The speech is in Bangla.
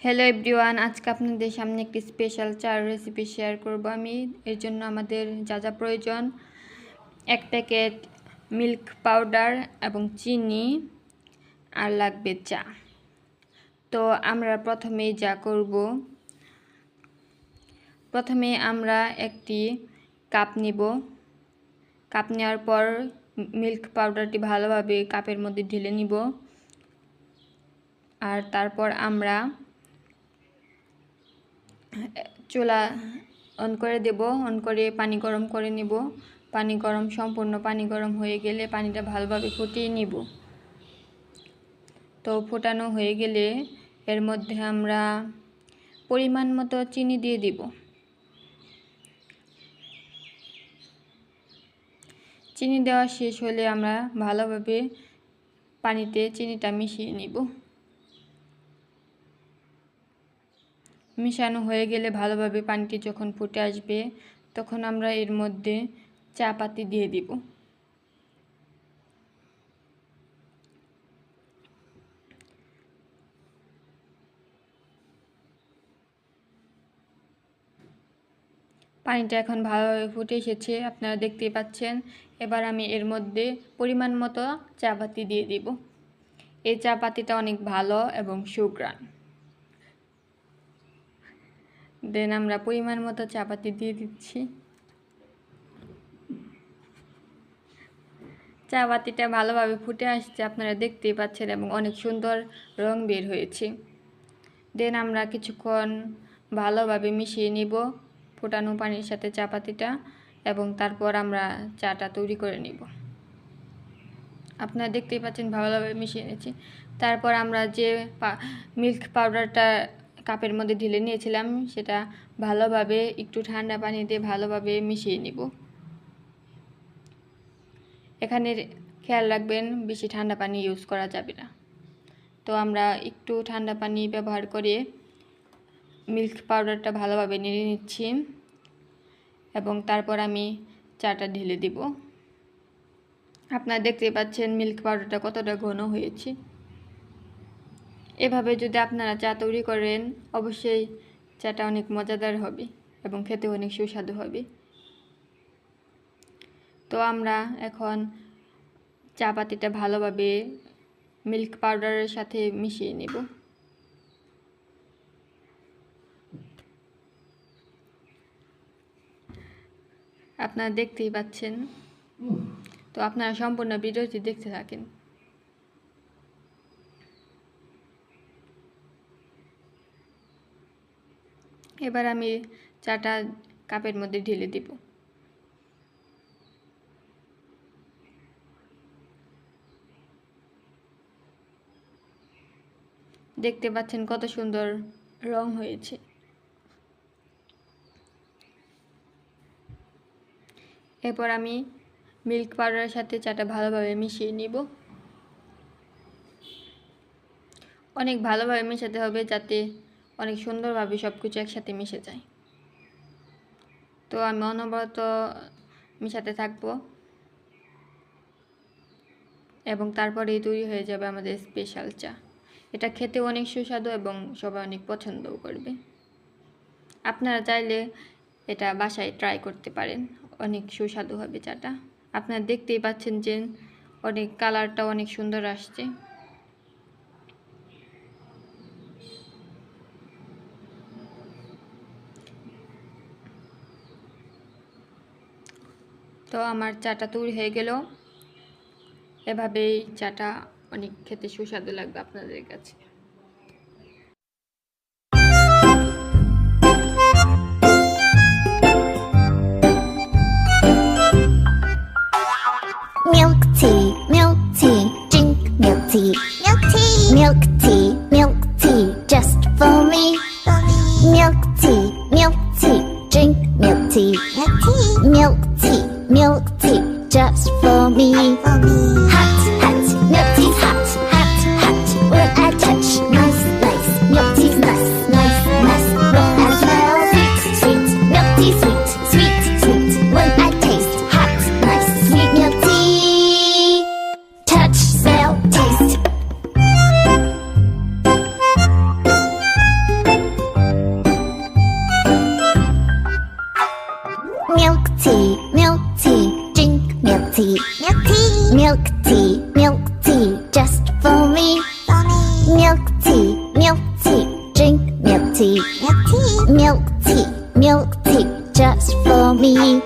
হ্যালো এভরিওয়ান, আজকে আপনাদের সামনে একটি স্পেশাল চার রেসিপি শেয়ার করব আমি। এর জন্য আমাদের যা যা প্রয়োজন: এক প্যাকেট মিল্ক পাউডার এবং চিনি, আর লাগবে চা। তো আমরা প্রথমে আমরা একটি কাপ নিব। কাপ নেওয়ার পর মিল্ক পাউডারটি ভালোভাবে কাপের মধ্যে ঢেলে নিব। আর তারপর আমরা চুলা অন করে দেব। অন করে পানি গরম করে নিব। সম্পূর্ণ পানি গরম হয়ে গেলে পানিটা ভালোভাবে ফুটিয়ে নিব। তো ফোটানো হয়ে গেলে এর মধ্যে আমরা পরিমাণ মতো চিনি দিয়ে দিব। চিনি দেওয়া শেষ হলে আমরা ভালোভাবে পানিতে চিনিটা মিশিয়ে নিব। মিশানো হয়ে গেলে ভালোভাবে পানিটি যখন ফুটে আসবে তখন আমরা এর মধ্যে চা পাতি দিয়ে দিব। পানিটা এখন ভালোভাবে ফুটে এসেছে, আপনারা দেখতেই পাচ্ছেন। এবার আমি এর মধ্যে পরিমাণ মতো চা পাতি দিয়ে দিব। এই চা পাতিটা অনেক ভালো এবং সুঘ্রাণ। দেন আমরা পরিমাণ মতো চা পাতি দিয়ে দিচ্ছি। চা পাতিটা ভালোভাবে ফুটে আসছে, আপনারা দেখতেই পাচ্ছেন, এবং অনেক সুন্দর রং বের হয়েছে। দেন আমরা কিছুক্ষণ ভালোভাবে মিশিয়ে নিব ফোটানো পানির সাথে চা পাতিটা, এবং তারপর আমরা চাটা তৈরি করে নিব। আপনারা দেখতেই পাচ্ছেন ভালোভাবে মিশিয়ে নিয়েছি। তারপর আমরা যে মিল্ক পাউডারটা কাপের মধ্যে ঢেলে নিয়েছিলাম সেটা ভালোভাবে একটু ঠান্ডা পানি দিয়ে ভালোভাবে মিশিয়ে নিব। এখানে খেয়াল রাখবেন বেশি ঠান্ডা পানি ইউজ করা যাবে না। তো আমরা একটু ঠান্ডা পানি ব্যবহার করে মিল্ক পাউডারটা ভালোভাবে নেড়ে নিচ্ছি, এবং তারপর আমি চাটা ঢেলে দিব। আপনারা দেখতে পাচ্ছেন মিল্ক পাউডারটা কতটা ঘন হয়েছে। এভাবে যদি আপনারা চা তৈরি করেন অবশ্যই চাটা অনেক মজাদার হবে এবং খেতে অনেক সুস্বাদু হবে। তো আমরা এখন চা পাতিটা ভালোভাবে মিল্ক পাউডারের সাথে মিশিয়ে নেব। আপনারা দেখতেই পাচ্ছেন। তো আপনারা সম্পূর্ণ ভিডিওটি দেখতে থাকেন। এবার আমি চাটা কাপের মধ্যে ঢেলে দিব। দেখতে পাচ্ছেন কত সুন্দর রং হয়েছে। এরপর আমি মিল্ক পাউডারের সাথে চাটা ভালোভাবে মিশিয়ে নিব। অনেক ভালোভাবে মেশাতে হবে যাতে অনেক সুন্দরভাবে সব কিছু একসাথে মিশে যায়। তো আমি অনবরত মিশাতে থাকবো, এবং তারপরেই তৈরি হয়ে যাবে আমাদের স্পেশাল চা। এটা খেতে অনেক সুস্বাদু এবং সবাই অনেক পছন্দও করবে। আপনারা চাইলে এটা বাসায় ট্রাই করতে পারেন, অনেক সুস্বাদু হবে চাটা। আপনারা দেখতেই পাচ্ছেন যে অনেক কালারটা অনেক সুন্দর আসছে। তো আমার চাটা তৈরি হয়ে গেল। এভাবেই চাটা অনেক খেতে সুস্বাদু লাগবে আপনাদের কাছে। Milk tea, drink milk tea. Milk tea, just for me. Milk tea, drink milk tea. Milk tea, just for me. Hot, milk tea's hot. When I touch milk tea, milk tea, milk tea, milk tea, just for me, milk tea, drink milk tea, milk tea, milk tea, milk tea, just for me,